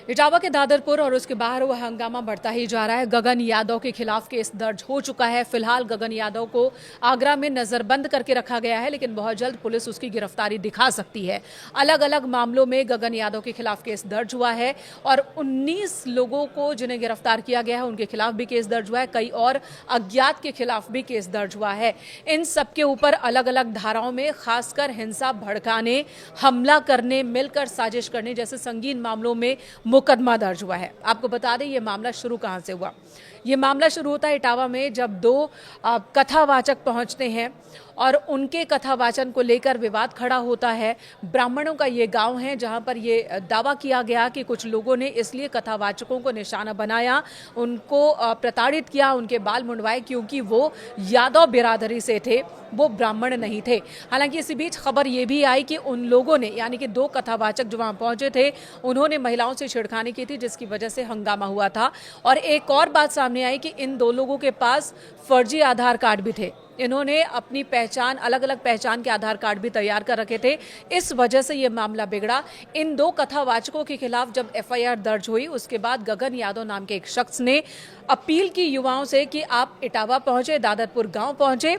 इटावा के दादरपुर और उसके बाहर वह हंगामा बढ़ता ही जा रहा है। गगन यादव के खिलाफ केस दर्ज हो चुका है। फिलहाल गगन यादव को आगरा में नजरबंद करके रखा गया है, लेकिन बहुत जल्द पुलिस उसकी गिरफ्तारी दिखा सकती है। अलग अलग मामलों में गगन यादव के खिलाफ केस दर्ज हुआ है और 19 लोगों को जिन्हें गिरफ्तार किया गया है उनके खिलाफ भी केस दर्ज हुआ है। कई और अज्ञात के खिलाफ भी केस दर्ज हुआ है। इन सबके ऊपर अलग अलग धाराओं में खासकर हिंसा भड़काने, हमला करने, मिलकर साजिश करने जैसे संगीन मामलों में मुकदमा दर्ज हुआ है। आपको बता दें ये मामला शुरू कहां से हुआ। ये मामला शुरू होता है इटावा में, जब दो कथावाचक पहुंचते हैं और उनके कथावाचन को लेकर विवाद खड़ा होता है। ब्राह्मणों का ये गांव है जहां पर ये दावा किया गया कि कुछ लोगों ने इसलिए कथावाचकों को निशाना बनाया, उनको प्रताड़ित किया, उनके बाल मुंडवाए क्योंकि वो यादव बिरादरी से थे, वो ब्राह्मण नहीं थे। हालांकि इसी बीच खबर ये भी आई कि उन लोगों ने, यानी कि दो कथावाचक जो वहां पहुंचे थे, उन्होंने महिलाओं से छेड़खानी की थी जिसकी वजह से हंगामा हुआ था। और एक और बात सामने आई कि इन दो लोगों के पास फर्जी आधार कार्ड भी थे। इन्होंने अपनी पहचान, अलग अलग पहचान के आधार कार्ड भी तैयार कर रखे थे। इस वजह से ये मामला बिगड़ा। इन दो कथावाचकों के खिलाफ जब एफआईआर दर्ज हुई उसके बाद गगन यादव नाम के एक शख्स ने अपील की युवाओं से कि आप इटावा पहुंचे, दादरपुर गांव पहुंचे।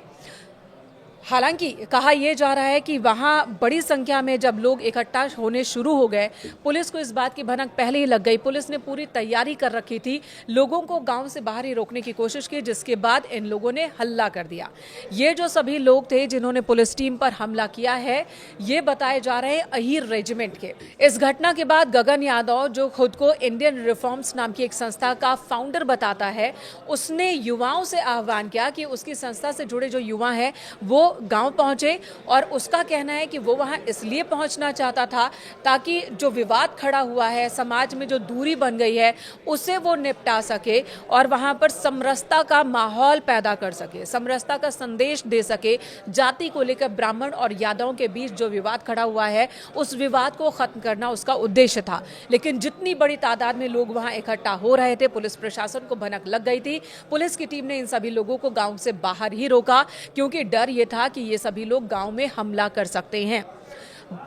हालांकि कहा यह जा रहा है कि वहां बड़ी संख्या में जब लोग इकट्ठा होने शुरू हो गए, पुलिस को इस बात की भनक पहले ही लग गई। पुलिस ने पूरी तैयारी कर रखी थी, लोगों को गांव से बाहर ही रोकने की कोशिश की, जिसके बाद इन लोगों ने हल्ला कर दिया। ये जो सभी लोग थे जिन्होंने पुलिस टीम पर हमला किया है, ये बताए जा रहे हैं अहीर रेजिमेंट के। इस घटना के बाद गगन यादव, जो खुद को इंडियन रिफॉर्म्स नाम की एक संस्था का फाउंडर बताता है, उसने युवाओं से आह्वान किया कि उसकी संस्था से जुड़े जो युवा हैं वो गांव पहुंचे। और उसका कहना है कि वो वहां इसलिए पहुंचना चाहता था ताकि जो विवाद खड़ा हुआ है, समाज में जो दूरी बन गई है, उसे वो निपटा सके और वहां पर समरसता का माहौल पैदा कर सके, समरसता का संदेश दे सके। जाति को लेकर ब्राह्मण और यादवों के बीच जो विवाद खड़ा हुआ है, उस विवाद को खत्म करना उसका उद्देश्य था। लेकिन जितनी बड़ी तादाद में लोग वहां इकट्ठा हो रहे थे, पुलिस प्रशासन को भनक लग गई थी। पुलिस की टीम ने इन सभी लोगों को गांव से बाहर ही रोका क्योंकि डर ये था कि ये सभी लोग गांव में हमला कर सकते हैं।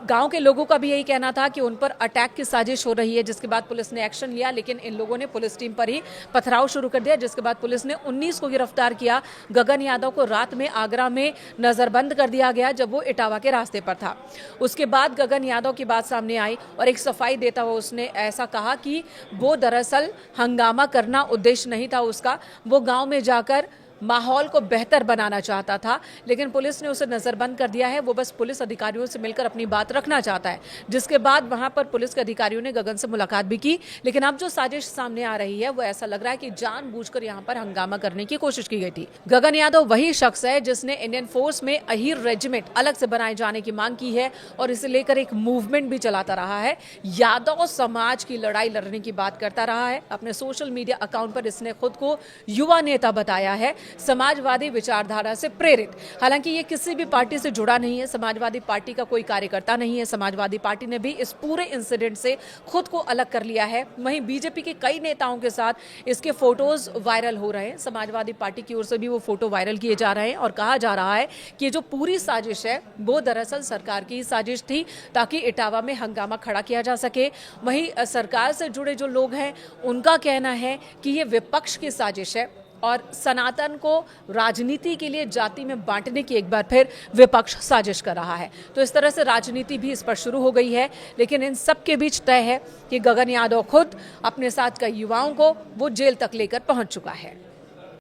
गांव के लोगों का भी यही कहना था कि उन पर अटैक की साजिश हो रही है, जिसके बाद पुलिस ने एक्शन लिया। लेकिन इन लोगों ने पुलिस टीम पर ही पथराव शुरू कर दिया, जिसके बाद पुलिस ने 19 को गिरफ्तार किया। गगन यादव को रात में आगरा में नजरबंद कर दिया गया जब वो इटावा के रास्ते पर था। उसके बाद गगन यादव की बात सामने आई और एक सफाई देता हुआ उसने ऐसा कहा कि वो दरअसल हंगामा करना उद्देश्य नहीं था उसका, वो गाँव में जाकर माहौल को बेहतर बनाना चाहता था। लेकिन पुलिस ने उसे नजरबंद कर दिया है। वो बस पुलिस अधिकारियों से मिलकर अपनी बात रखना चाहता है, जिसके बाद वहां पर पुलिस के अधिकारियों ने गगन से मुलाकात भी की। लेकिन अब जो साजिश सामने आ रही है वो ऐसा लग रहा है कि जानबूझकर यहां पर हंगामा करने की कोशिश की गई थी। गगन यादव वही शख्स है जिसने इंडियन फोर्स में अहीर रेजिमेंट अलग से बनाए जाने की मांग की है और इसे लेकर एक मूवमेंट भी चलाता रहा है। यादव समाज की लड़ाई लड़ने की बात करता रहा है। अपने सोशल मीडिया अकाउंट पर इसने खुद को युवा नेता बताया है, समाजवादी विचारधारा से प्रेरित। हालांकि ये किसी भी पार्टी से जुड़ा नहीं है, समाजवादी पार्टी का कोई कार्यकर्ता नहीं है। समाजवादी पार्टी ने भी इस पूरे इंसिडेंट से खुद को अलग कर लिया है। वहीं बीजेपी के कई नेताओं के साथ इसके फोटोज वायरल हो रहे हैं। समाजवादी पार्टी की ओर से भी वो फोटो वायरल किए जा रहे हैं और कहा जा रहा है कि जो पूरी साजिश है वो दरअसल सरकार की साजिश थी ताकि इटावा में हंगामा खड़ा किया जा सके। वहीं सरकार से जुड़े जो लोग हैं उनका कहना है कि ये विपक्ष की साजिश है और सनातन को राजनीति के लिए जाति में बांटने की एक बार फिर विपक्ष साजिश कर रहा है। तो इस तरह से राजनीति भी इस पर शुरू हो गई है। लेकिन इन सब के बीच तय है कि गगन यादव खुद अपने साथ कई युवाओं को वो जेल तक लेकर पहुंच चुका है।